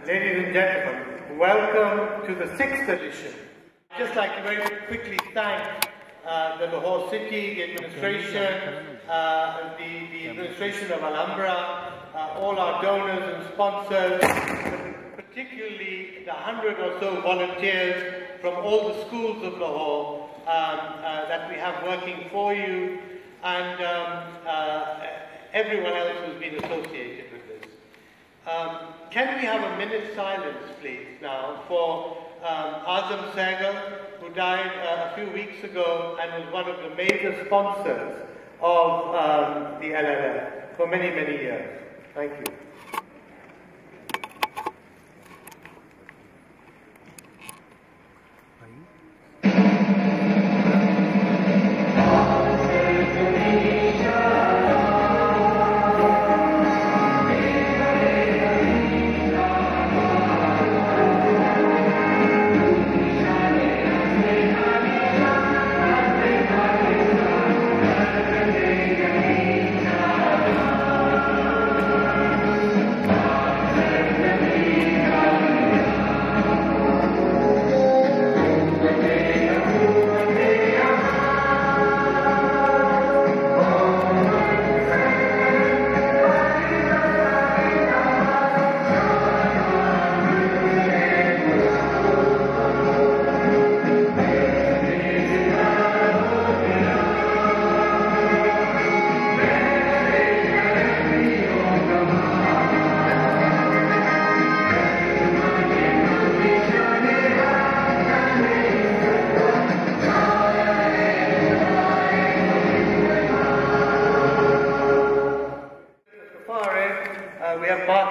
Ladies and gentlemen, welcome to the 6th edition. I'd just like to very quickly thank the Lahore City, the administration, the administration of Alhambra, all our donors and sponsors, particularly the 100 or so volunteers from all the schools of Lahore that we have working for you, and everyone else who's been associated with this. Can we have a minute's silence, please, now, for Azam Sehgal, who died a few weeks ago and was one of the major sponsors of the LLF for many, many years. Thank you.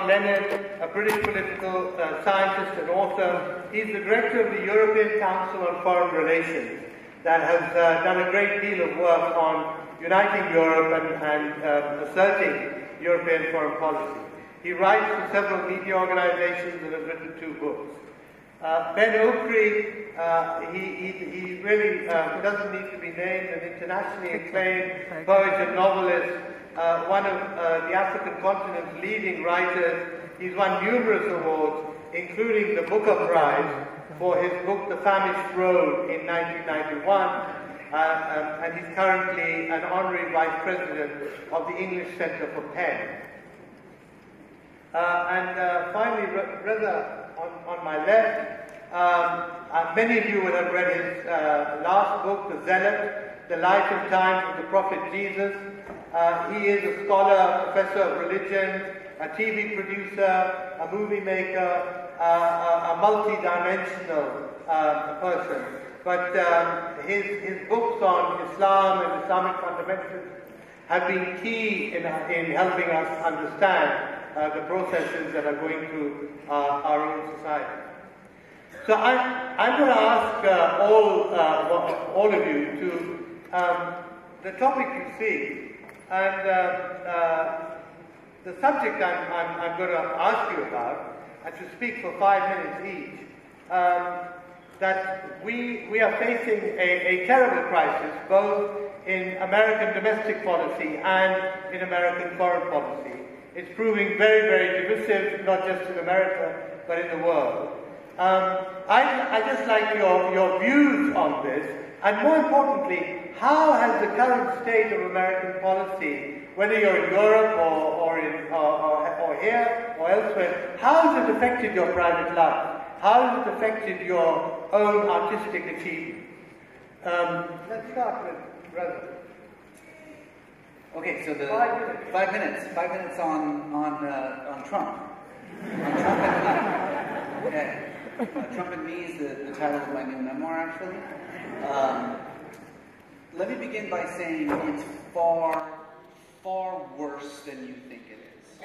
Leonard, a British political scientist and author. He's the director of the European Council on Foreign Relations that has done a great deal of work on uniting Europe and asserting European foreign policy. He writes for several media organizations and has written 2 books. Ben Okri, he really doesn't need to be named, an internationally acclaimed poet and novelist, one of the African continent's leading writers. He's won numerous awards, including the Booker Prize for his book The Famished Road in 1991, and he's currently an honorary vice president of the English Centre for PEN. And finally, Reza on my left, many of you would have read his last book, The Zealot, The Life and Times of the Prophet Jesus. He is a scholar, a professor of religion, a TV producer, a movie maker, a multi-dimensional person. But his books on Islam and Islamic fundamentals have been key in helping us understand the processes that are going through our own society. So I'm going to ask all of you to the topic you see, and the subject I'm going to ask you about, and to speak for 5 minutes each, that we are facing a terrible crisis, both in American domestic policy and in American foreign policy. It's proving very, very divisive, not just in America, but in the world. I'd just like your views on this, and more importantly, how has the current state of American policy, whether you're in Europe or here or elsewhere, how has it affected your private life? How has it affected your own artistic achievements? Let's start with Reza. Okay, so the 5 minutes. 5 minutes on Trump. On Trump and me. Okay. Trump and Me is the title of my new memoir, actually. Let me begin by saying it's far, far worse than you think it is.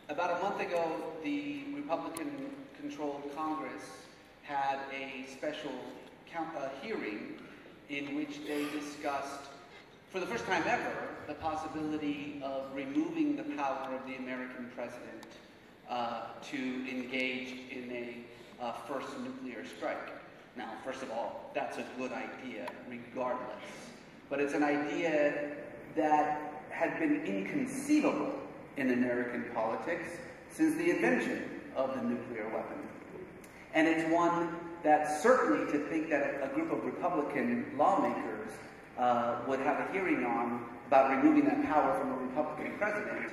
About a month ago, the Republican-controlled Congress had a special hearing in which they discussed, for the first time ever, the possibility of removing the power of the American president to engage in a first nuclear strike. Now, first of all, that's a good idea, regardless. But it's an idea that had been inconceivable in American politics since the invention of the nuclear weapon. And it's one that certainly to think that a group of Republican lawmakers would have a hearing on about removing that power from a Republican president,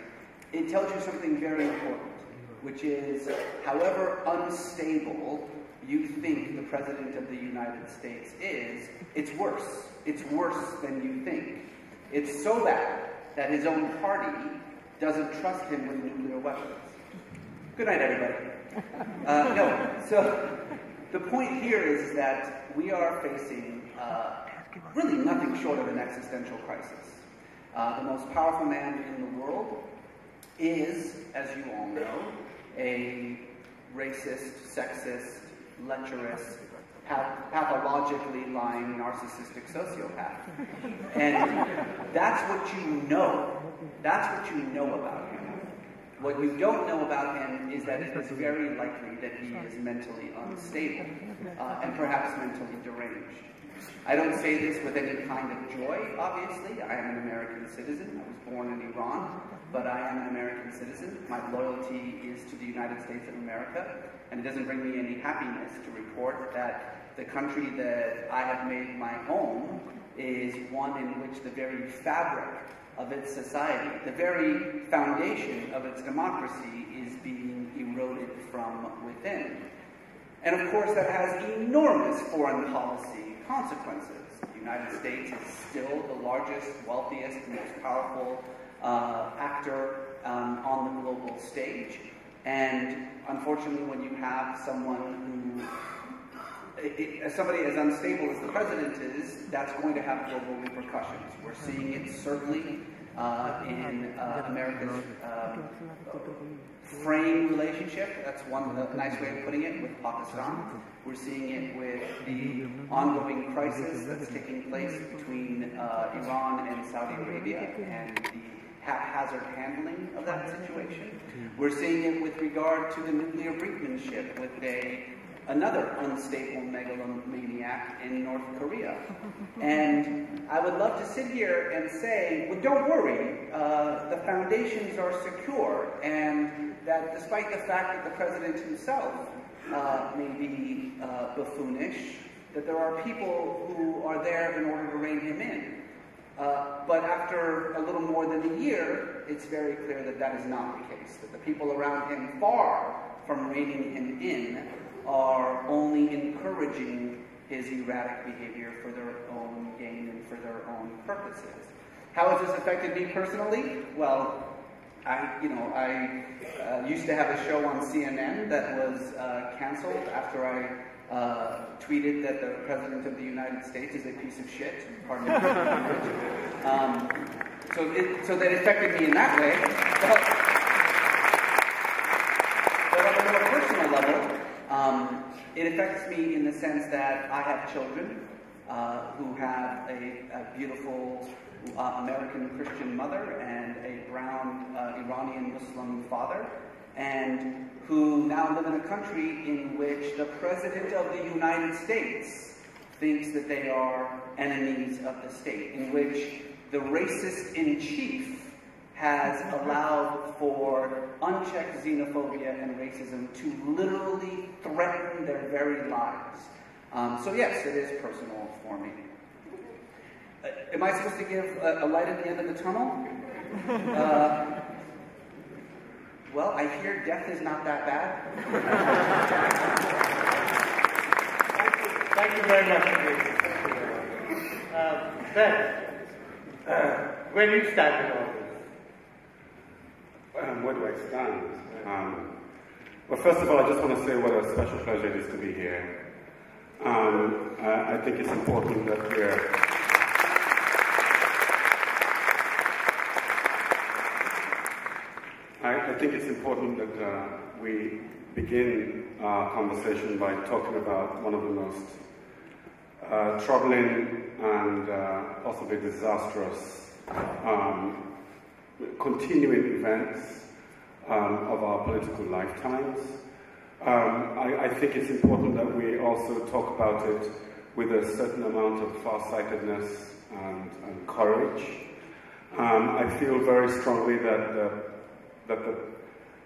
it tells you something very important, which is however unstable you think the President of the United States is, it's worse. It's worse than you think. It's so bad that his own party doesn't trust him with nuclear weapons. Good night, everybody. So the point here is that we are facing really nothing short of an existential crisis. The most powerful man in the world is, as you all know, a racist, sexist, lecherous, pathologically lying, narcissistic sociopath. And that's what you know. That's what you know about him. What you don't know about him is that it is very likely that he is mentally unstable and perhaps mentally deranged. I don't say this with any kind of joy, obviously. I am an American citizen. I was born in Iran, but I am an American citizen. My loyalty is to the United States of America, and it doesn't bring me any happiness to report that the country that I have made my home is one in which the very fabric of its society, the very foundation of its democracy is being eroded from within. And of course that has enormous foreign policy consequences. The United States is still the largest, wealthiest, most powerful actor on the global stage. And unfortunately, when you have someone who, somebody as unstable as the president is, that's going to have global repercussions. We're seeing it certainly in America's frame relationship. That's one nice way of putting it, with Pakistan. We're seeing it with the ongoing crisis that's taking place between Iran and Saudi Arabia and the haphazard handling of that situation. We're seeing it with regard to the nuclear brinkmanship with another unstable megalomaniac in North Korea. And I would love to sit here and say, well, don't worry, the foundations are secure, and that despite the fact that the president himself may be buffoonish, that there are people who are there in order to rein him in. But after a little more than a year, it's very clear that that is not the case, that the people around him, far from reining him in, are only encouraging his erratic behavior for their own gain and for their own purposes. How has this affected me personally? Well, I used to have a show on CNN that was canceled after I tweeted that the President of the United States is a piece of shit. Pardon me. So that affected me in that way. But on a more personal level, it affects me in the sense that I have children who have a beautiful American Christian mother and a brown Iranian Muslim father, and who now live in a country in which the President of the United States thinks that they are enemies of the state, in which the racist-in-chief has allowed for unchecked xenophobia and racism to literally threaten their very lives. So yes, it is personal for me. Am I supposed to give a light at the end of the tunnel? Well, I hear death is not that bad. Thank you very much, Ben, where do you stand in all this? Where do I stand? Well, first of all, I just want to say what a special pleasure it is to be here. I think it's important that we begin our conversation by talking about one of the most troubling and possibly disastrous continuing events of our political lifetimes. I think it's important that we also talk about it with a certain amount of farsightedness and courage. I feel very strongly that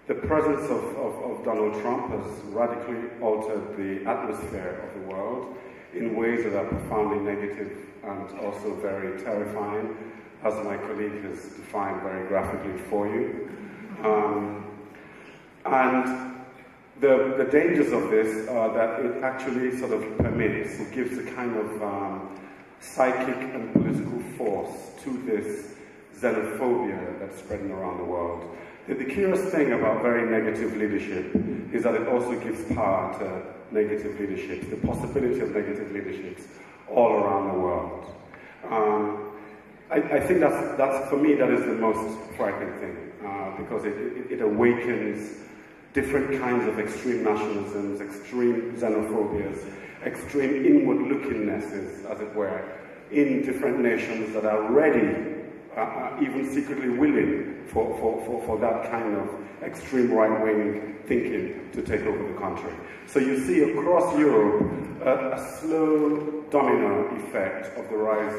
the presence of Donald Trump has radically altered the atmosphere of the world in ways that are profoundly negative and also very terrifying, as my colleague has defined very graphically for you. And the dangers of this are that it actually sort of permits, it gives a kind of psychic and political force to this xenophobia that's spreading around the world. The curious thing about very negative leadership is that it also gives power to negative leaderships, the possibility of negative leaderships all around the world. I think that's, for me, that is the most frightening thing, because it awakens different kinds of extreme nationalisms, extreme xenophobias, extreme inward-lookingness, as it were, in different nations that are ready, even secretly willing for that kind of extreme right-wing thinking to take over the country. So you see across Europe a slow domino effect of the rise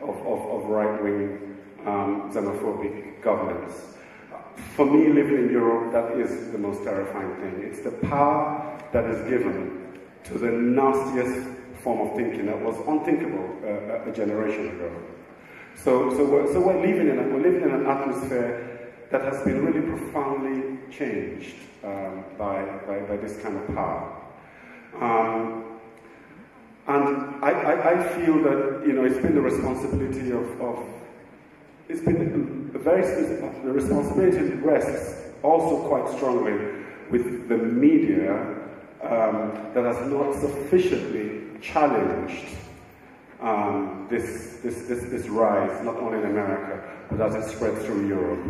of right-wing xenophobic governments. For me, living in Europe, that is the most terrifying thing. It's the power that is given to the nastiest form of thinking that was unthinkable a generation ago. So we're living in an atmosphere that has been really profoundly changed by this kind of power. And I feel that, you know, it's been the responsibility the responsibility rests also quite strongly with the media that has not sufficiently challenged this rise, not only in America, but as it spreads through Europe.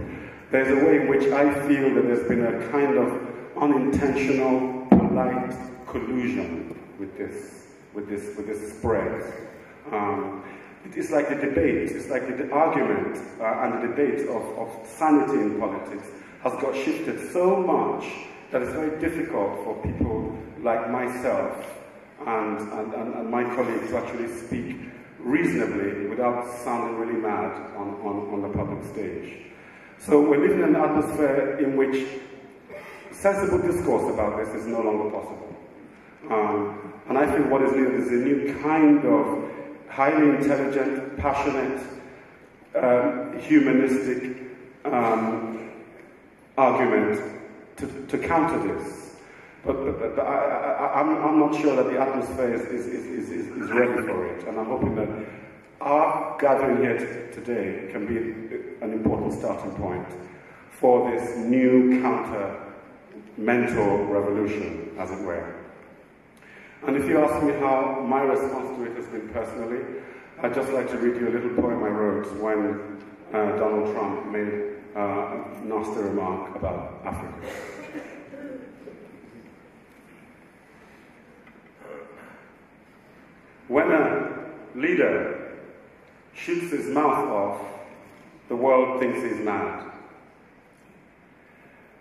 There's a way in which I feel that there's been a kind of unintentional, polite collusion with this spread. It's like the debate, it's like the argument and the debate of sanity in politics has got shifted so much that it's very difficult for people like myself and my colleagues to actually speak reasonably without sounding really mad on the public stage. So we're living in an atmosphere in which sensible discourse about this is no longer possible. And I think what is needed is a new kind of highly intelligent, passionate, humanistic argument to counter this. But I'm not sure that the atmosphere is ready for it, and I'm hoping that our gathering here today can be an important starting point for this new counter-mental revolution, as it were. And if you ask me how my response to it has been personally, I'd just like to read you a little poem I wrote when Donald Trump made a nasty remark about Africa. When a leader shoots his mouth off, the world thinks he's mad.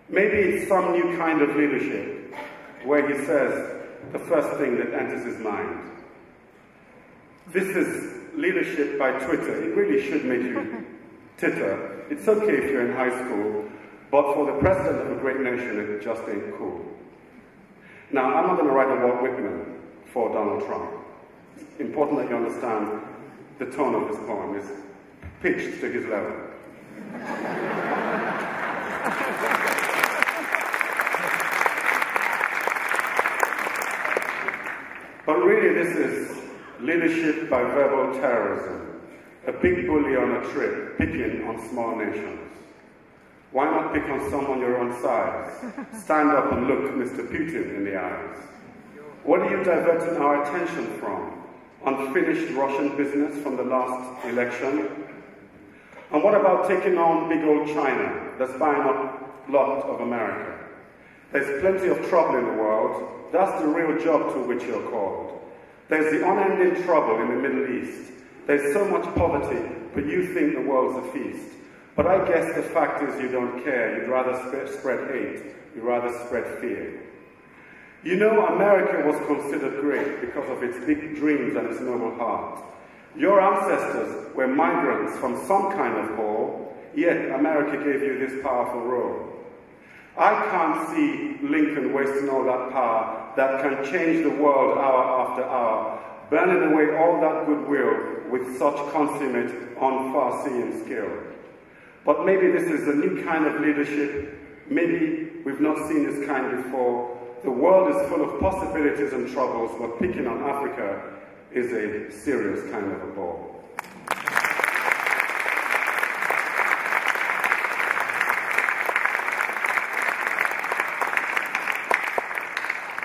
Maybe it's some new kind of leadership where he says the first thing that enters his mind. This is leadership by Twitter. It really should make you titter. It's okay if you're in high school, but for the president of a great nation, it just ain't cool. Now, I'm not going to write a Walt Whitman for Donald Trump. It's important that you understand the tone of this poem is pitched to his level. But really, this is leadership by verbal terrorism, a big bully on a trip, picking on small nations. Why not pick on someone your own size? Stand up and look Mr. Putin in the eyes. What are you diverting our attention from? Unfinished Russian business from the last election? And what about taking on big old China, that's buying up a lot of America? There's plenty of trouble in the world. That's the real job to which you're called. There's the unending trouble in the Middle East. There's so much poverty, but you think the world's a feast. But I guess the fact is you don't care. You'd rather spread hate. You'd rather spread fear. You know, America was considered great because of its big dreams and its noble heart. Your ancestors were migrants from some kind of hole, yet America gave you this powerful role. I can't see Lincoln wasting all that power that can change the world hour after hour, burning away all that goodwill with such consummate, unforeseen skill. But maybe this is a new kind of leadership. Maybe we've not seen this kind before. The world is full of possibilities and troubles, but picking on Africa is a serious kind of a ball.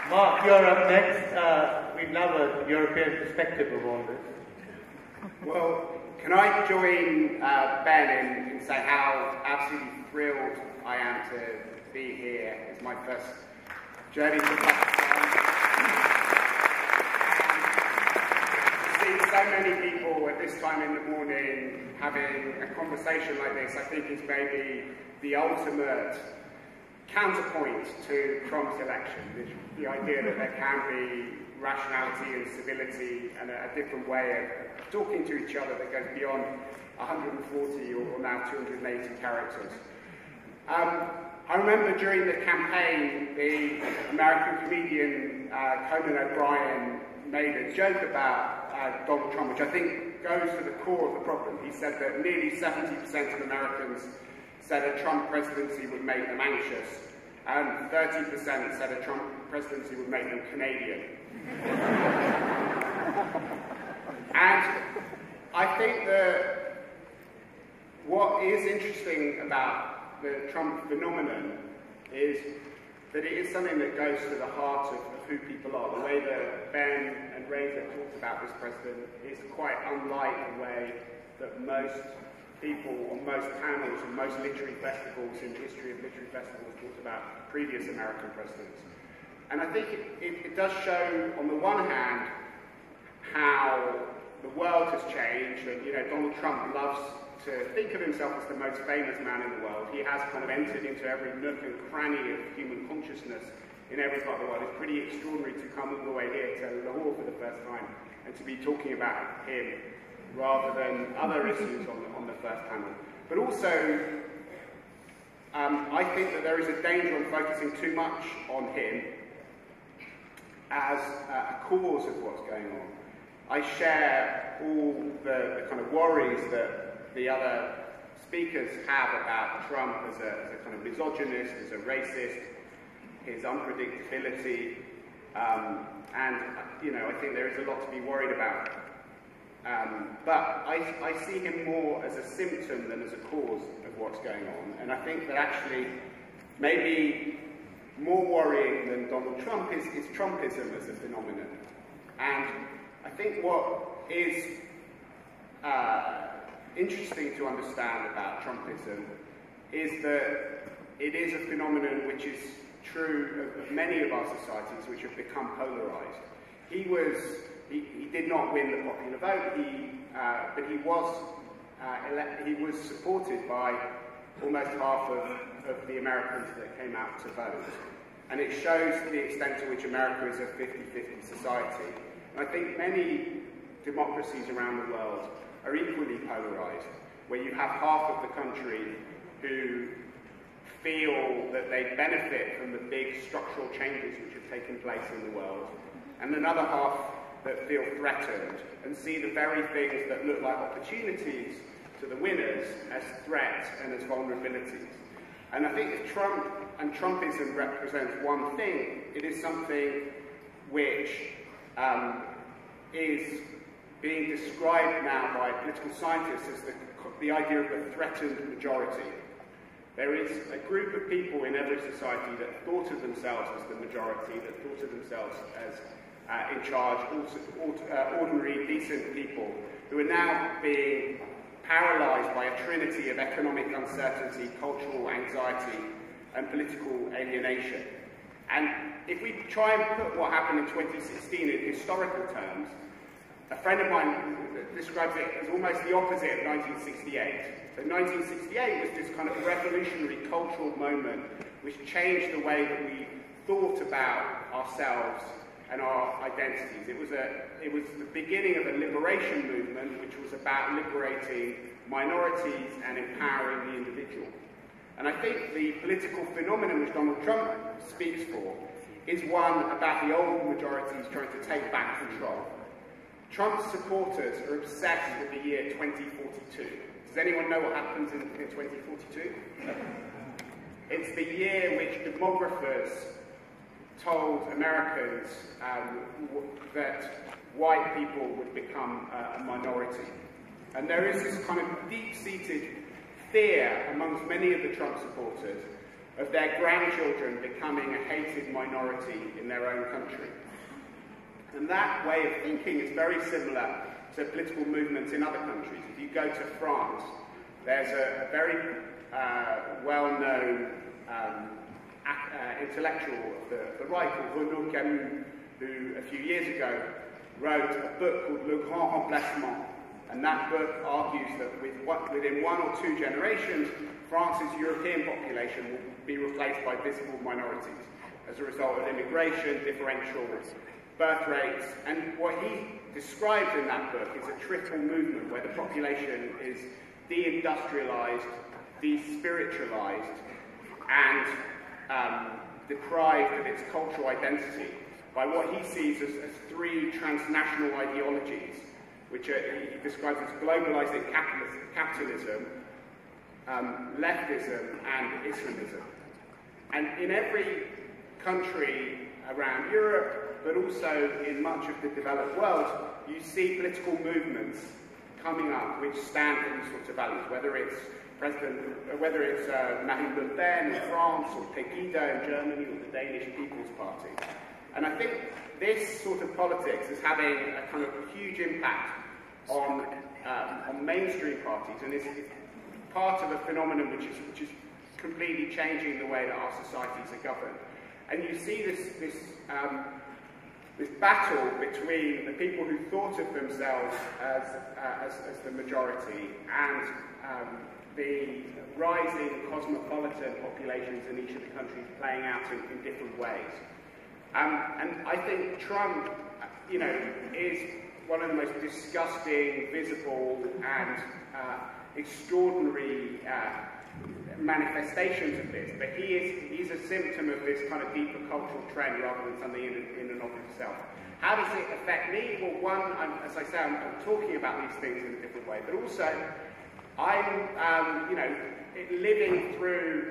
Mark, you're up next. We'd love a European perspective of all this. Well, can I join Ben and say how absolutely thrilled I am to be here. It's my first journey to Pakistan. To see so many people at this time in the morning having a conversation like this, I think is maybe the ultimate counterpoint to Trump's election. The idea that there can be rationality and civility and a different way of talking to each other that goes beyond 140 or now 280 characters. I remember during the campaign, the American comedian Conan O'Brien made a joke about Donald Trump, which I think goes to the core of the problem. He said that nearly 70% of Americans said a Trump presidency would make them anxious, and 30% said a Trump presidency would make them Canadian. And I think that what is interesting about the Trump phenomenon is that it is something that goes to the heart of who people are. The way that Ben and Reza talked about this president is quite unlike the way that most people on most panels and most literary festivals in the history of literary festivals talked about previous American presidents. And I think it does show, on the one hand, how the world has changed, and Donald Trump loves to think of himself as the most famous man in the world. He has kind of entered into every nook and cranny of human consciousness in every part of the world. It's pretty extraordinary to come all the way here to Lahore for the first time and to be talking about him rather than other issues on the first panel. But also, I think that there is a danger in focusing too much on him as a cause of what's going on. I share all the kind of worries that the other speakers have about Trump as a kind of misogynist, as a racist, his unpredictability, and I think there is a lot to be worried about. But I see him more as a symptom than as a cause of what's going on. And I think that actually maybe more worrying than Donald Trump is Trumpism as a phenomenon. And I think what is interesting to understand about Trumpism is that it is a phenomenon which is true of many of our societies which have become polarized. He did not win the popular vote, but he was supported by almost half of the Americans that came out to vote. And it shows the extent to which America is a 50-50 society. And I think many democracies around the world are equally polarized, where you have half of the country who feel that they benefit from the big structural changes which have taken place in the world, and another half that feel threatened and see the very things that look like opportunities to the winners as threats and as vulnerabilities. And I think if Trump and Trumpism represents one thing, it is something which is being described now by political scientists as the idea of a threatened majority. There is a group of people in every society that thought of themselves as the majority, that thought of themselves as in charge, ordinary, decent people, who are now being paralysed by a trinity of economic uncertainty, cultural anxiety, and political alienation. And if we try and put what happened in 2016 in historical terms, a friend of mine describes it as almost the opposite of 1968. So 1968 was this kind of revolutionary cultural moment which changed the way that we thought about ourselves and our identities. It was the beginning of a liberation movement which was about liberating minorities and empowering the individual. And I think the political phenomenon which Donald Trump speaks for is one about the old majorities trying to take back control. Trump's supporters are obsessed with the year 2042. Does anyone know what happens in 2042? It's the year in which demographers told Americans that white people would become a minority. And there is this kind of deep-seated fear amongst many of the Trump supporters of their grandchildren becoming a hated minority in their own country. And that way of thinking is very similar to political movements in other countries. If you go to France, there's a very well-known intellectual of the right called Renaud Camus, who a few years ago wrote a book called Le Grand Remplacement. And that book argues that within 1 or 2 generations, France's European population will be replaced by visible minorities as a result of immigration, differential birth rates. And what he describes in that book is a triple movement where the population is deindustrialized, despiritualized, and deprived of its cultural identity by what he sees as 3 transnational ideologies, which he describes as globalizing capitalism, leftism, and Islamism. And in every country around Europe, but also in much of the developed world, you see political movements coming up which stand for these sorts of values, whether it's Marine Le Pen in France, or Pegida in Germany, or the Danish People's Party. And I think this sort of politics is having a kind of huge impact on mainstream parties, and is part of a phenomenon which is completely changing the way that our societies are governed. And you see this battle between the people who thought of themselves as the majority and the rising cosmopolitan populations in each of the countries playing out in different ways. And I think Trump, is one of the most disgusting, visible, and extraordinary manifestations of this. But he's a symptom of this kind of deeper cultural trend rather than something in and of itself. How does it affect me? Well, one, as I say, I'm talking about these things in a different way, but also I'm, living through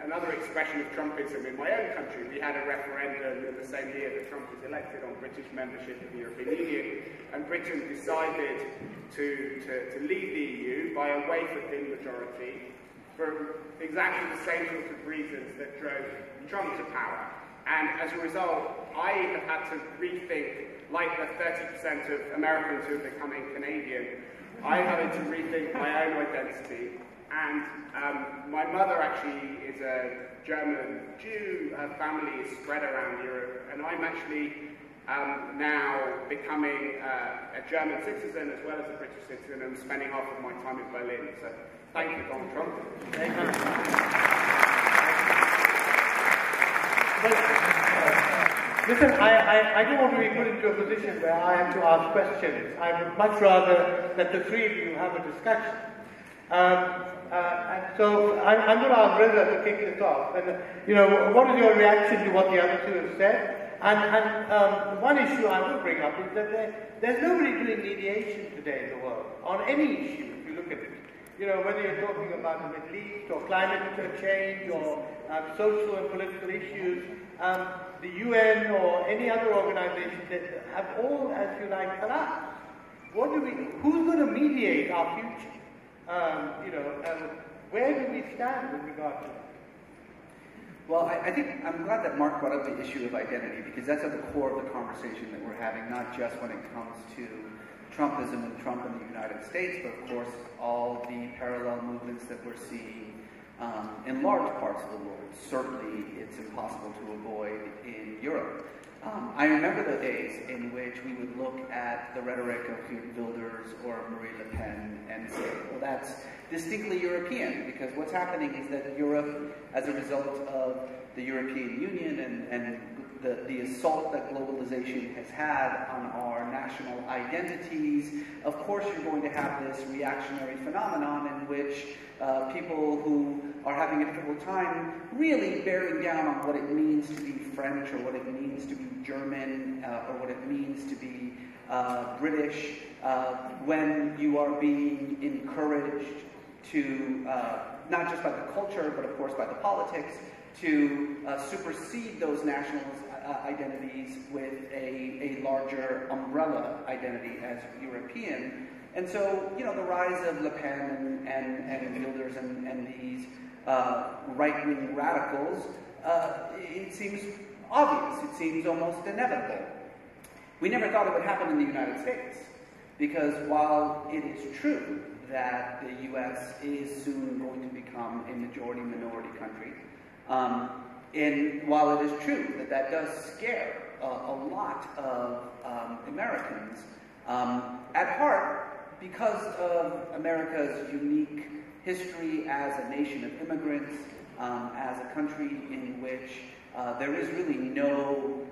another expression of Trumpism in my own country. We had a referendum in the same year that Trump was elected on British membership of the European Union, and Britain decided to leave the EU by a wafer-thin majority for exactly the same sort of reasons that drove Trump to power. And as a result, I have had to rethink, like the 30% of Americans who are becoming Canadian, I had to rethink my own identity. And my mother actually is a German Jew. Her family is spread around Europe, and I'm actually now becoming a German citizen as well as a British citizen, and spending half of my time in Berlin. So thank you, Donald Trump. Thank you. Listen, I don't want to be put into a position where I have to ask questions. I would much rather that the 3 of you have a discussion. And so I'm going to ask Reza to kick this off. And what is your reaction to what the other 2 have said? And one issue I will bring up is that there's nobody doing mediation today in the world on any issue, if you look at it. Whether you're talking about the Middle East or climate change or social and political issues, the UN or any other organization that have all, as you like, collapsed. Who's going to mediate our future? Where do we stand with regard to that? Well, I think I'm glad that Mark brought up the issue of identity, because that's at the core of the conversation that we're having, not just when it comes to Trumpism and Trump in the United States, but of course all the parallel movements that we're seeing in large parts of the world. Certainly it's impossible to avoid in Europe. I remember the days in which we would look at the rhetoric of Geert Wilders or Marine Le Pen and say, well, that's distinctly European, because what's happening is that Europe, as a result of the European Union and the assault that globalization has had on our national identities, of course you're going to have this reactionary phenomenon in which people who are having a difficult time really bearing down on what it means to be French or what it means to be German or what it means to be British, when you are being encouraged to, not just by the culture, but of course by the politics, to supersede those national identities with a larger umbrella identity as European. And so, you know, the rise of Le Pen and Wilders and these right-wing radicals, it seems obvious, it seems almost inevitable. We never thought it would happen in the United States, because while it is true that the U.S. is soon going to become a majority-minority country, and while it is true that that does scare a lot of Americans, at heart, because of America's unique history as a nation of immigrants, as a country in which there is really no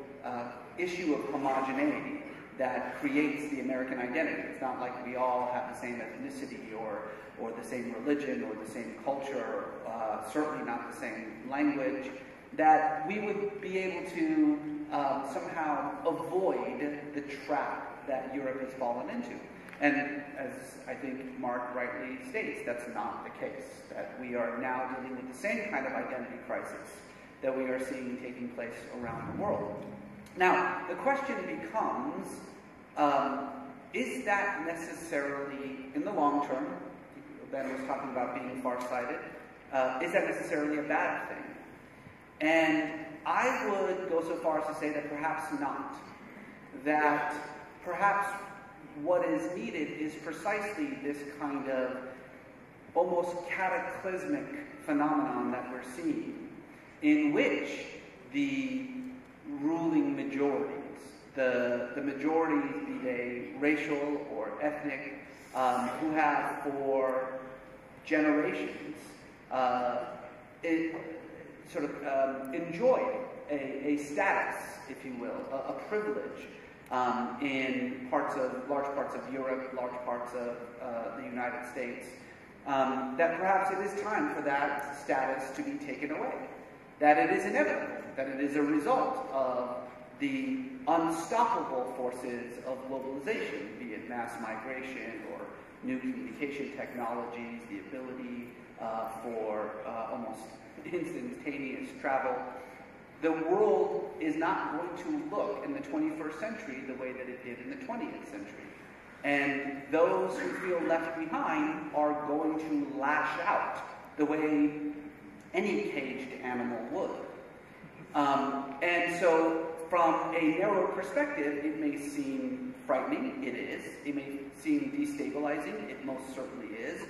issue of homogeneity that creates the American identity. It's not like we all have the same ethnicity or the same religion or the same culture, certainly not the same language, that we would be able to somehow avoid the trap that Europe has fallen into. And as I think Mark rightly states, that's not the case, that we are now dealing with the same kind of identity crisis that we are seeing taking place around the world. Now, the question becomes, is that necessarily, in the long term, Ben was talking about being farsighted, is that necessarily a bad thing? And I would go so far as to say that perhaps not. That perhaps what is needed is precisely this kind of almost cataclysmic phenomenon that we're seeing, in which the ruling majorities, the majorities, be they racial or ethnic, who have for generations enjoyed a status, if you will, a privilege in large parts of Europe, large parts of the United States, that perhaps it is time for that status to be taken away. That it is inevitable, that it is a result of the unstoppable forces of globalization, be it mass migration or new communication technologies, the ability for almost instantaneous travel. The world is not going to look in the 21st century the way that it did in the 20th century. And those who feel left behind are going to lash out the way any caged animal would. And so from a narrow perspective, it may seem frightening. It is. It may seem destabilizing. It most certainly is.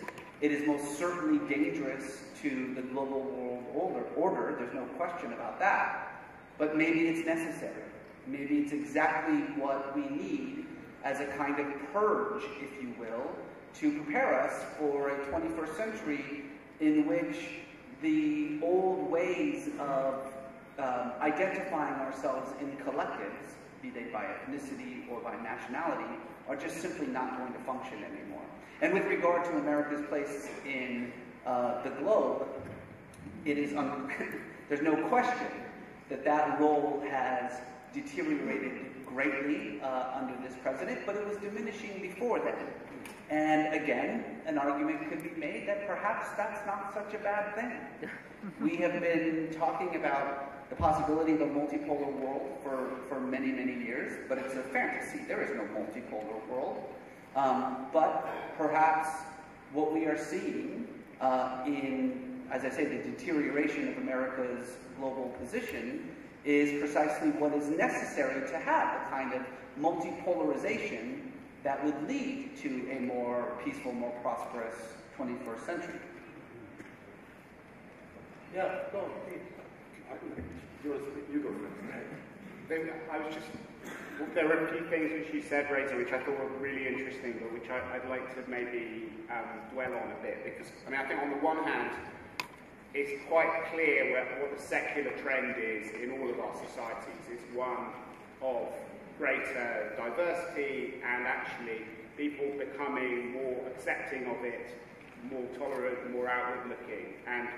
It is most certainly dangerous to the global world order. There's no question about that. But maybe it's necessary. Maybe it's exactly what we need as a kind of purge, if you will, to prepare us for a 21st century in which the old ways of identifying ourselves in collectives, be they by ethnicity or by nationality, are just simply not going to function anymore. And with regard to America's place in the globe, it is there's no question that that role has deteriorated greatly under this president, but it was diminishing before then. And again, an argument could be made that perhaps that's not such a bad thing. We have been talking about the possibility of a multipolar world for many, many years, but it's a fantasy. There is no multipolar world. But perhaps what we are seeing in, as I say, the deterioration of America's global position is precisely what is necessary to have the kind of multipolarization that would lead to a more peaceful, more prosperous 21st century. Yeah, go on, please. You go first. I was just, there were a few things which you said, Reza, which I thought were really interesting, but which I'd like to maybe dwell on a bit, because, I mean, I think on the one hand, it's quite clear what the secular trend is in all of our societies. It's one of greater diversity and actually people becoming more accepting of it, more tolerant, more outward-looking. And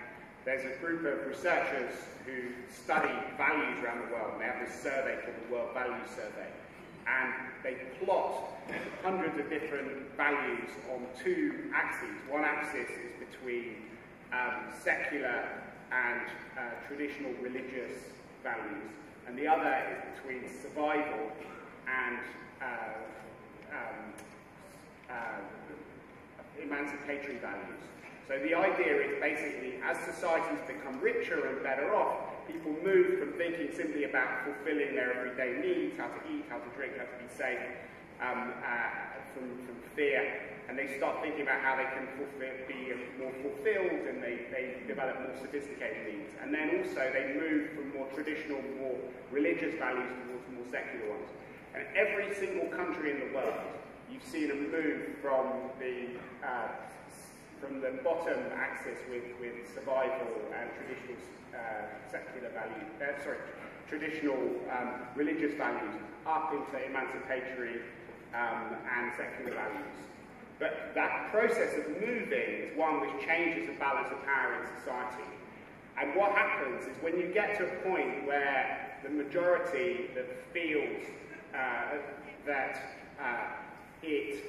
there's a group of researchers who study values around the world, and they have this survey called the World Values Survey. And they plot hundreds of different values on two axes. One axis is between secular and traditional religious values, and the other is between survival and emancipatory values. So the idea is basically, as societies become richer and better off, people move from thinking simply about fulfilling their everyday needs, how to eat, how to drink, how to be safe, from fear, and they start thinking about how they can be more fulfilled, and they develop more sophisticated needs. And then also they move from more traditional, more religious values towards more secular ones. And every single country in the world, you've seen a move from the bottom axis with survival and traditional secular values, traditional religious values, up into emancipatory and secular values. But that process of moving is one which changes the balance of power in society. And what happens is when you get to a point where the majority that feels that it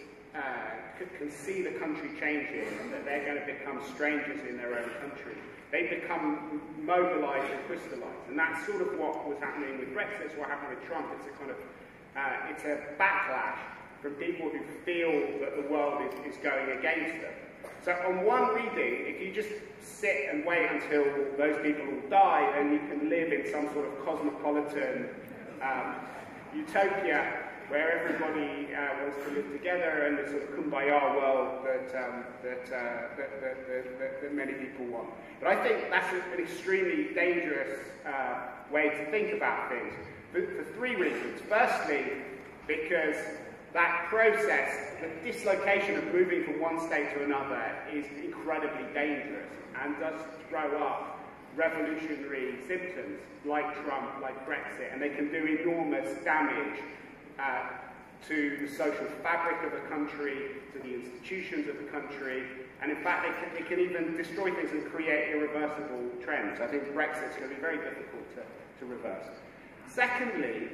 can see the country changing and that they're going to become strangers in their own country, they become mobilised and crystallised. And that's sort of what was happening with Brexit, it's what happened with Trump. It's a kind of, it's a backlash from people who feel that the world is going against them. So on one reading, if you just sit and wait until those people all die, then you can live in some sort of cosmopolitan utopia where everybody wants to live together, and the sort of kumbaya world that many people want. But I think that's an extremely dangerous way to think about things for three reasons. Firstly, because that process, the dislocation of moving from one state to another, is incredibly dangerous and does throw up revolutionary symptoms like Trump, like Brexit, and they can do enormous damage to the social fabric of a country, to the institutions of the country, and in fact they can even destroy things and create irreversible trends. I think Brexit's going to be very difficult to reverse. Secondly,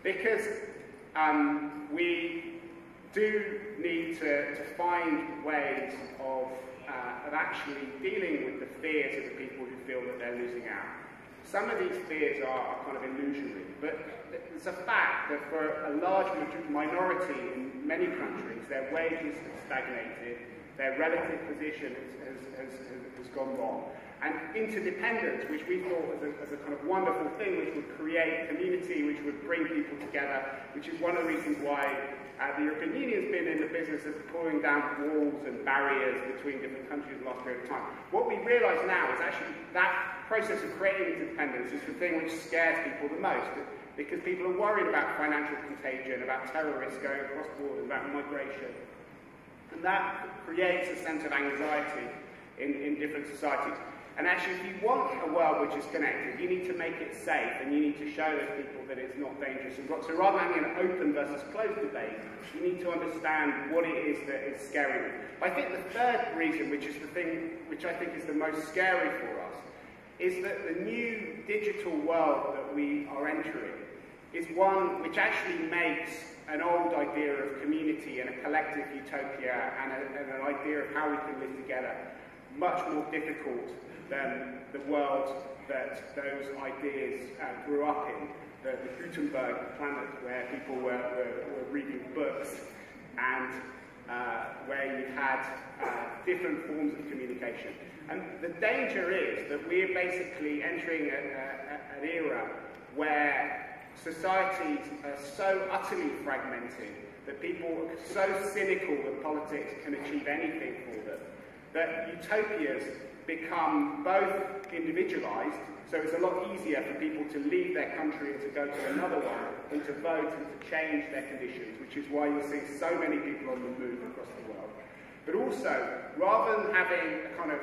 because we do need to find ways of actually dealing with the fears of the people who feel that they're losing out. Some of these fears are kind of illusory, but it's a fact that for a large minority in many countries, their wages have stagnated, their relative position has gone wrong. And interdependence, which we thought as a kind of wonderful thing, which would create community, which would bring people together, which is one of the reasons why the European Union has been in the business of pulling down walls and barriers between different countries in the last period of time. What we realise now is actually that process of creating interdependence is the thing which scares people the most, because people are worried about financial contagion, about terrorists going across borders, about migration. And that creates a sense of anxiety in different societies. And actually, if you want a world which is connected, you need to make it safe, and you need to show those people that it's not dangerous. So rather than having an open versus closed debate, you need to understand what it is that is scaring them. I think the third reason, which is the thing which I think is the most scary for us, is that the new digital world that we are entering is one which actually makes an old idea of community and a collective utopia and an idea of how we can live together much more difficult than the world that those ideas grew up in, the Gutenberg planet, where people were reading books and where you had different forms of communication. And the danger is that we are basically entering an era where societies are so utterly fragmented that people are so cynical that politics can achieve anything for them, that utopias become both individualised, so it's a lot easier for people to leave their country and to go to another one, and to vote and to change their conditions, which is why you'll see so many people on the move across the world. But also, rather than having a kind of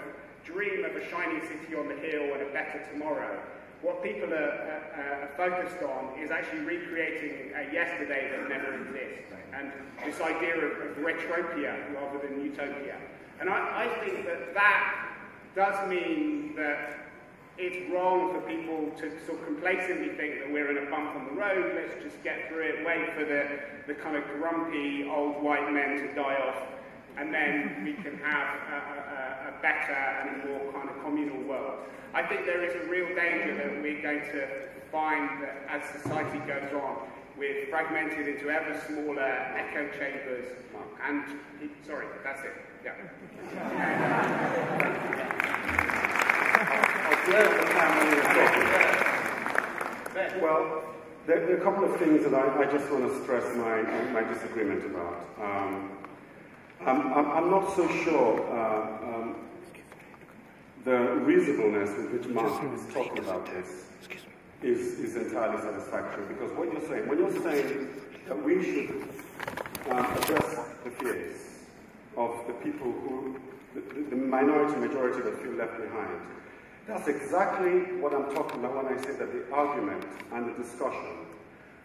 dream of a shining city on the hill and a better tomorrow. What people are focused on is actually recreating a yesterday that never exists, and this idea of retropia rather than utopia. And I think that does mean that it's wrong for people to sort of complacently think that we're in a bump on the road, let's just get through it, wait for the kind of grumpy old white men to die off, and then we can have a better and a more kind of communal world. I think there is a real danger that we're going to find that as society goes on, we're fragmented into ever smaller echo chambers, and, sorry, that's it, yeah. Well, there are a couple of things that I just want to stress my disagreement about. I'm not so sure the reasonableness with which Martin is talking about this is entirely satisfactory, because what you're saying, when you're saying that we should address the fears of the people who, the minority majority that feel left behind, that's exactly what I'm talking about when I say that the argument and the discussion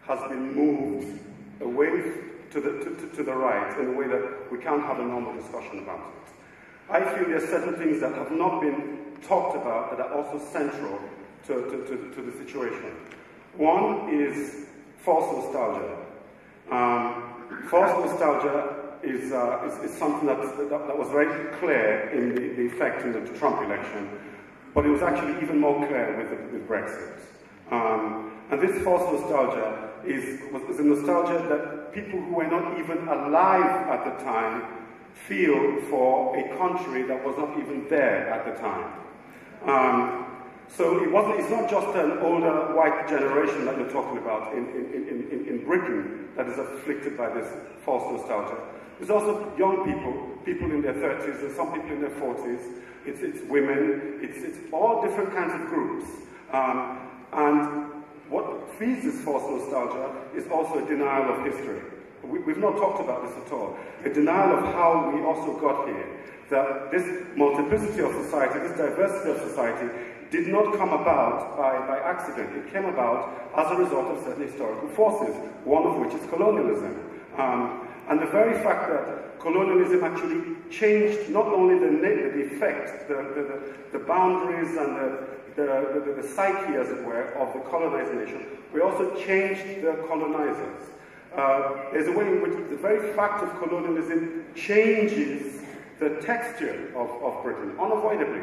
has been moved away to the right in a way that we can't have a normal discussion about it. I feel there are certain things that have not been talked about that are also central to the situation. One is false nostalgia. False nostalgia is something that was very clear in the effect in the Trump election, but it was actually even more clear with Brexit. And this false nostalgia was a nostalgia that people who were not even alive at the time feel for a country that was not even there at the time. So it's not just an older white generation that you're talking about in Britain that is afflicted by this false nostalgia. There's also young people in their 30s, and some people in their 40s. It's women, it's all different kinds of groups. And what feeds this false nostalgia is also a denial of history. We've not talked about this at all. A denial of how we also got here. That this multiplicity of society, this diversity of society, did not come about by accident. It came about as a result of certain historical forces, one of which is colonialism. And the very fact that colonialism actually changed not only the effect, the boundaries and the psyche, as it were, of the colonized nation, we also changed the colonizers. There's a way in which the very fact of colonialism changes the texture of Britain, unavoidably.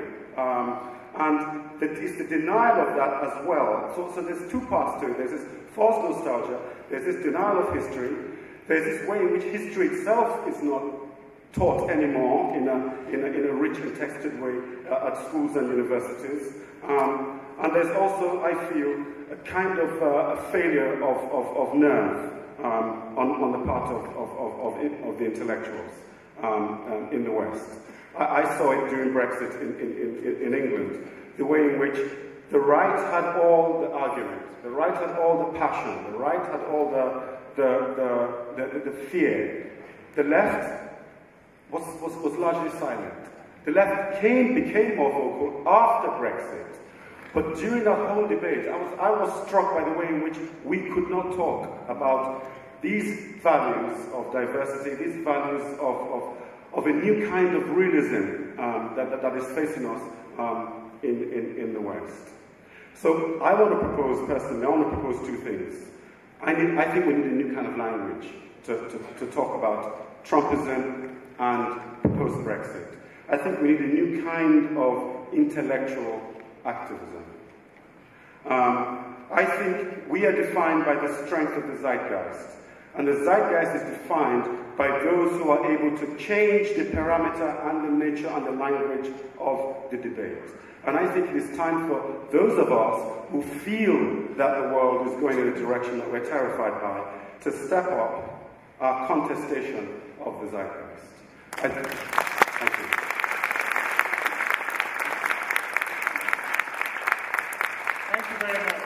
And it's the denial of that as well. So there's two parts to it. There's this false nostalgia, there's this denial of history, there's this way in which history itself is not taught anymore in a rich and textured way at schools and universities. And there's also, I feel, a kind of a failure of nerve on the part of the intellectuals in the West. I saw it during Brexit in England, the way in which the right had all the argument, the right had all the passion, the right had all the fear. The left was largely silent. The left became more vocal after Brexit. But during that whole debate, I was struck by the way in which we could not talk about these values of diversity, these values of a new kind of realism that is facing us in the West. So I want to propose, personally, I want to propose two things. I think we need a new kind of language to talk about Trumpism and post-Brexit. I think we need a new kind of intellectual activism. I think we are defined by the strength of the zeitgeist. And the zeitgeist is defined by those who are able to change the parameter and the nature and the language of the debate. And I think it is time for those of us who feel that the world is going in a direction that we're terrified by to step up our contestation of the zeitgeist. Thank you. Thank you very much.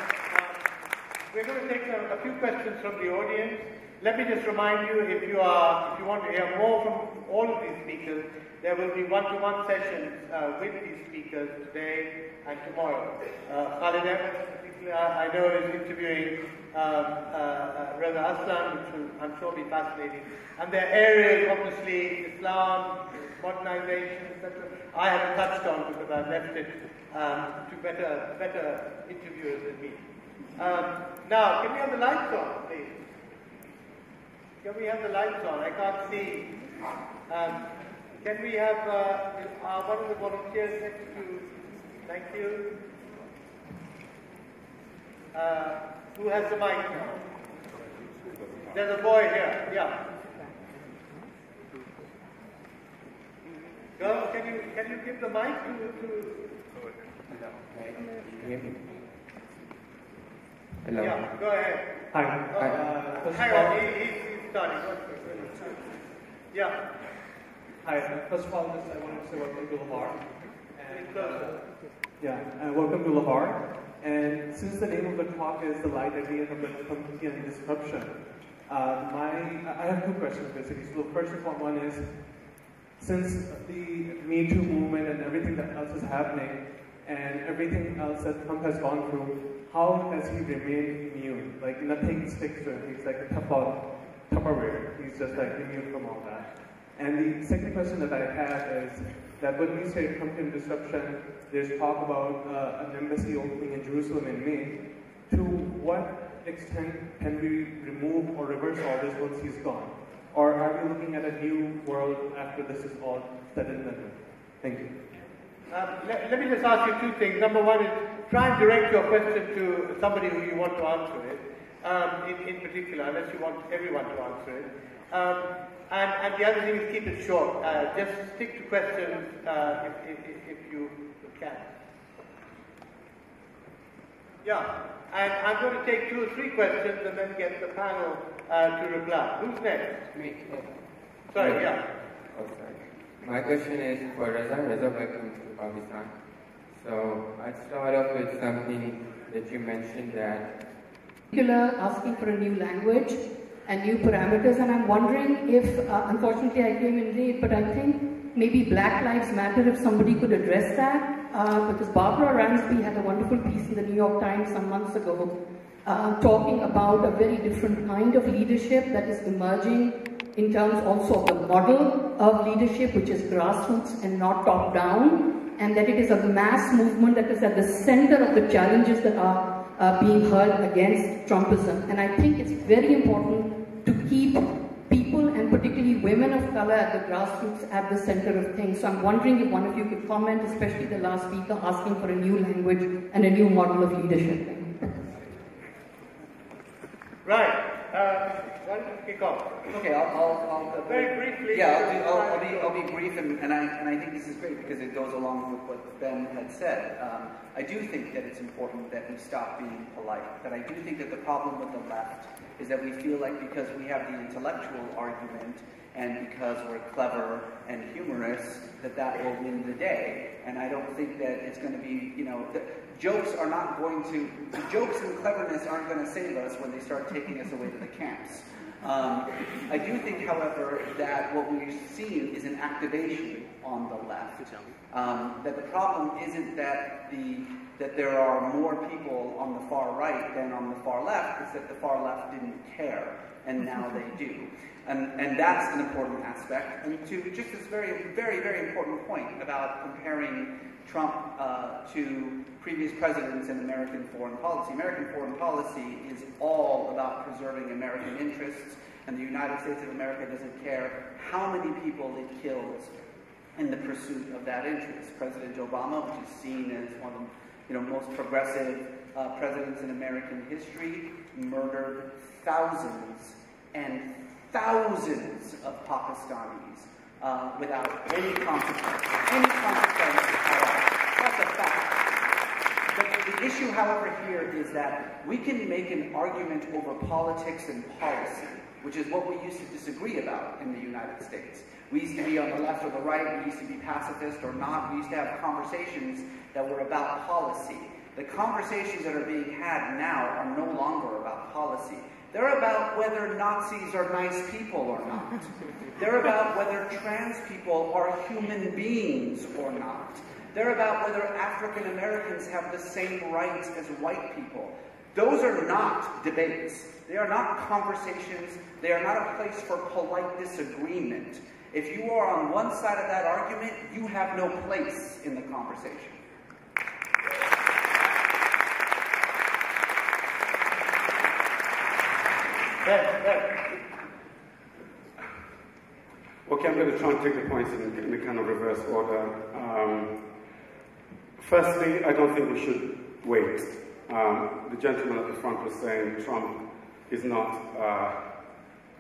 We're going to take a few questions from the audience. Let me just remind you, if you want to hear more from all of these speakers, There will be one-to-one sessions with these speakers today and tomorrow. Khalid Ahmed, I know, is interviewing Reza Aslan, which will, I'm sure, be fascinating. And there are areas, obviously, Islam, modernization, etc. I haven't touched on because I've left it to better interviewers than me. Now, can we have the lights on, please? Can we have the lights on? I can't see. Can we have one of the volunteers next to? Thank you. Who has the mic now? There's a boy here. Yeah. Girl, can you give the mic to? Hello. Yeah, go ahead. Hi. Hang on, he's starting. Yeah. Hi. First of all, I wanted to say welcome to Lahore. And welcome to Lahore. And since the name of the talk is the light at the end of the Trumpian disruption, I have two questions basically. So the first one is, since the Me Too movement and everything that else is happening, and everything else that Trump has gone through, how has he remained immune? Like nothing sticks to him. He's like a Tupperware. He's just like immune from all that. And the second question that I have is that when we say Trumpian disruption, there's talk about an embassy opening in Jerusalem in May. To what extent can we remove or reverse all this once he's gone? Or are we looking at a new world after this is all said and done? Thank you. Let me just ask you two things. Number one is try and direct your question to somebody who you want to answer it, in particular, unless you want everyone to answer it. And the other thing is keep it short. Just stick to questions if you can. Yeah, and I'm going to take 2 or 3 questions and then get the panel to reply. Who's next? Me. Sorry, yeah. Oh, sorry. My question is for Reza. Reza, welcome to Pakistan. So I'd start off with something that you mentioned that asking for a new language and new parameters, and I'm wondering if, unfortunately I came in late, but I think maybe Black Lives Matter, if somebody could address that, because Barbara Ransby had a wonderful piece in the New York Times some months ago, talking about a very different kind of leadership that is emerging in terms also of the model of leadership, which is grassroots and not top-down, and that it is a mass movement that is at the center of the challenges that are being hurled against Trumpism. And I think it's very important to keep people, and particularly women of color, at the grassroots at the center of things. So I'm wondering if one of you could comment, especially the last speaker, asking for a new language and a new model of leadership. Right. Why don't you kick off? Okay, I'll very briefly. Yeah, I'll be brief, and I think this is great because it goes along with what Ben had said. I do think that it's important that we stop being polite. But I do think that the problem with the left is that we feel like because we have the intellectual argument and because we're clever and humorous, that will win the day. And I don't think that it's going to be, jokes are not going to, jokes and cleverness aren't going to save us when they start taking us away to the camps. I do think, however, that what we're seeing is an activation on the left. That the problem isn't that there are more people on the far right than on the far left, it's that the far left didn't care, and now they do. And that's an important aspect. And to just this very, very, very important point about comparing Trump to previous presidents in American foreign policy. American foreign policy is all about preserving American interests, and the United States of America doesn't care how many people it kills in the pursuit of that interest. President Obama, which is seen as one of the most progressive presidents in American history, murdered thousands and thousands of Pakistanis without any consequence at all. That's a fact. The issue, however, here is that we can make an argument over politics and policy, which is what we used to disagree about in the United States. We used to be on the left or the right, we used to be pacifist or not, we used to have conversations that were about policy. The conversations that are being had now are no longer about policy. They're about whether Nazis are nice people or not. They're about whether trans people are human beings or not. They're about whether African Americans have the same rights as white people. Those are not debates. They are not conversations. They are not a place for polite disagreement. If you are on one side of that argument, you have no place in the conversation. Okay, I'm going to try and take the points in a kind of reverse order. Firstly, I don't think we should wait. The gentleman at the front was saying Trump is not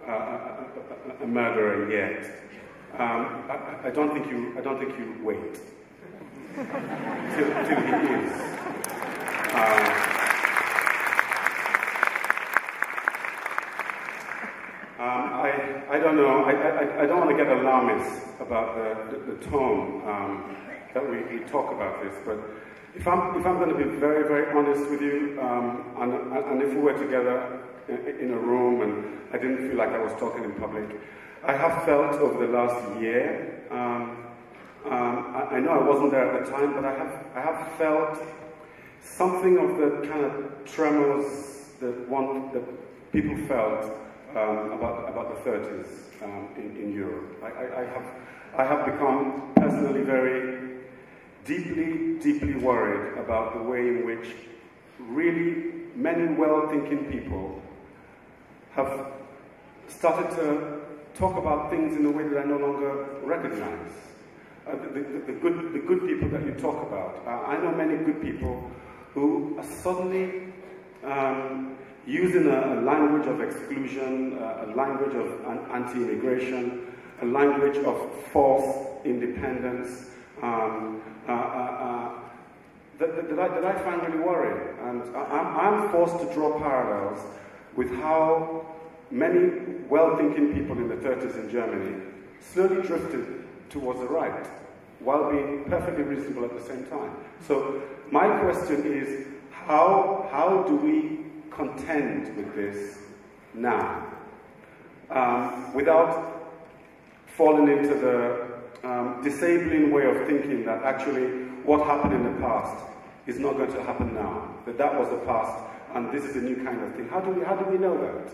a murderer yet. I don't think you wait till he is. I don't know. I don't want to get alarmist about the tone that we talk about this, but if I'm going to be very, very honest with you, and if we were together in a room and I didn't feel like I was talking in public, I have felt over the last year, I know I wasn't there at the time, but I have felt something of the kind of tremors that people felt about the 30s in Europe. I have become personally very deeply worried about the way in which really many well-thinking people have started to talk about things in a way that I no longer recognize. The good people that you talk about. I know many good people who are suddenly using a language of exclusion, a language of anti-immigration, a language of false independence, that I find really worrying. And I'm forced to draw parallels with how many well-thinking people in the 30s in Germany slowly drifted towards the right, while being perfectly reasonable at the same time. So my question is, how do we contend with this now, without falling into the disabling way of thinking that actually what happened in the past is not going to happen now, that was the past and this is a new kind of thing. How do we know that?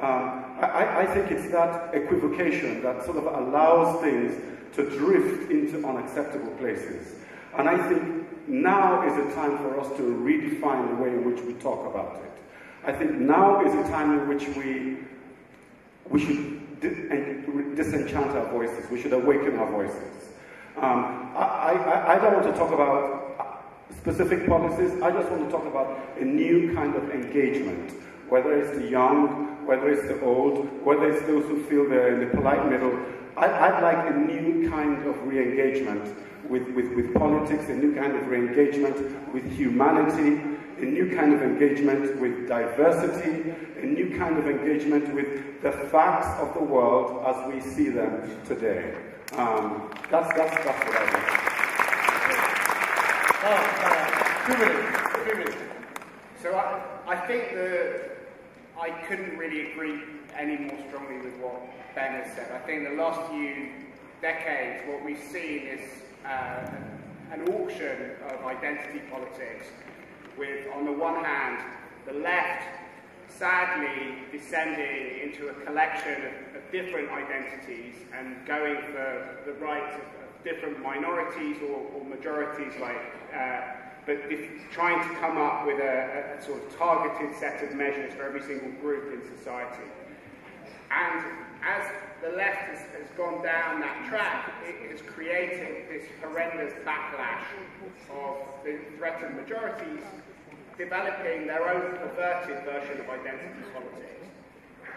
I think it's that equivocation that sort of allows things to drift into unacceptable places. And I think now is a time for us to redefine the way in which we talk about it. I think now is a time in which we should disenchant our voices. We should awaken our voices. I don't want to talk about specific policies. I just want to talk about a new kind of engagement, whether it's the young, whether it's the old, whether it's those who feel they're in the polite middle. I'd like a new kind of re-engagement with politics, a new kind of re-engagement with humanity, a new kind of engagement with diversity, a new kind of engagement with the facts of the world as we see them today. That's what I think. 2 minutes. So I think that I couldn't really agree any more strongly with what Ben has said. I think the last few decades, what we've seen is an auction of identity politics with, on the one hand, the left sadly descending into a collection of different identities and going for the rights of different minorities or majorities, but trying to come up with a sort of targeted set of measures for every single group in society. And as the left has gone down that track, it has created this horrendous backlash of the threatened majorities developing their own perverted version of identity politics,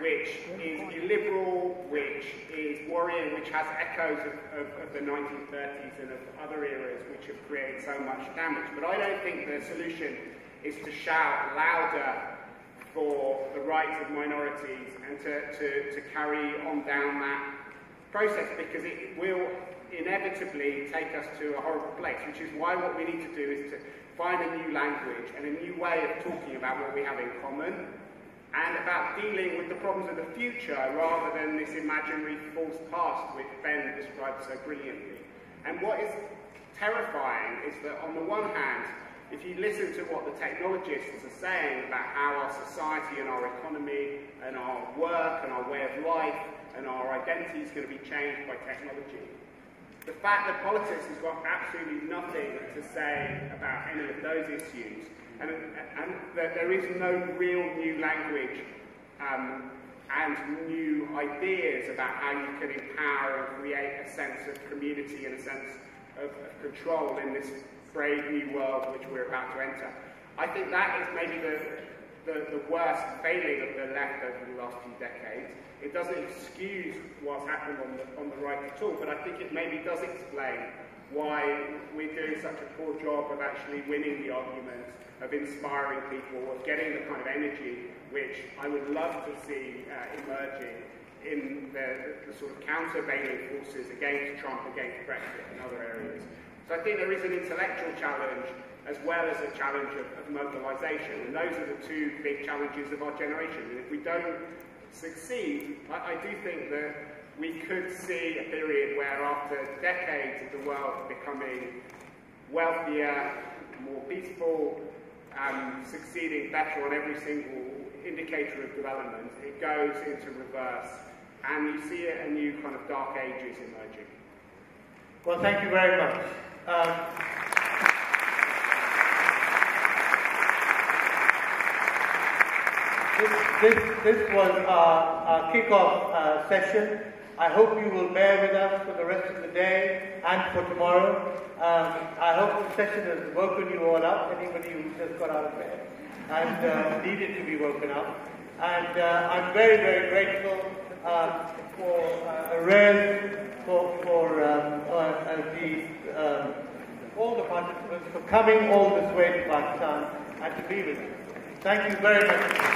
which is illiberal, which is worrying, which has echoes of the 1930s and of other eras which have created so much damage. But I don't think the solution is to shout louder for the rights of minorities and to carry on down that process, because it will inevitably take us to a horrible place, which is why what we need to do is to find a new language and a new way of talking about what we have in common, and about dealing with the problems of the future rather than this imaginary false past which Ben described so brilliantly. And what is terrifying is that on the one hand, if you listen to what the technologists are saying about how our society and our economy and our work and our way of life and our identity is going to be changed by technology, the fact that politics has got absolutely nothing to say about any of those issues, and that there is no real new language and new ideas about how you can empower and create a sense of community and a sense of control in this brave new world which we're about to enter. I think that is maybe the worst failing of the left over the last few decades. It doesn't excuse what's happened on the right at all, but I think it maybe does explain why we're doing such a poor job of actually winning the argument, of inspiring people, of getting the kind of energy which I would love to see emerging in the sort of countervailing forces against Trump, against Brexit and other areas. So I think there is an intellectual challenge as well as a challenge of mobilisation, and those are the two big challenges of our generation. And if we don't succeed, I do think that we could see a period where after decades of the world becoming wealthier, more peaceful, succeeding better on every single indicator of development, it goes into reverse, and you see a new kind of dark ages emerging. Well, thank you very much. This was our kickoff session. I hope you will bear with us for the rest of the day and for tomorrow. I hope the session has woken you all up, anybody who just got out of bed and needed to be woken up. And I'm very, very grateful for Reza, all the participants for coming all this way to Pakistan and to be with us. Thank you very much.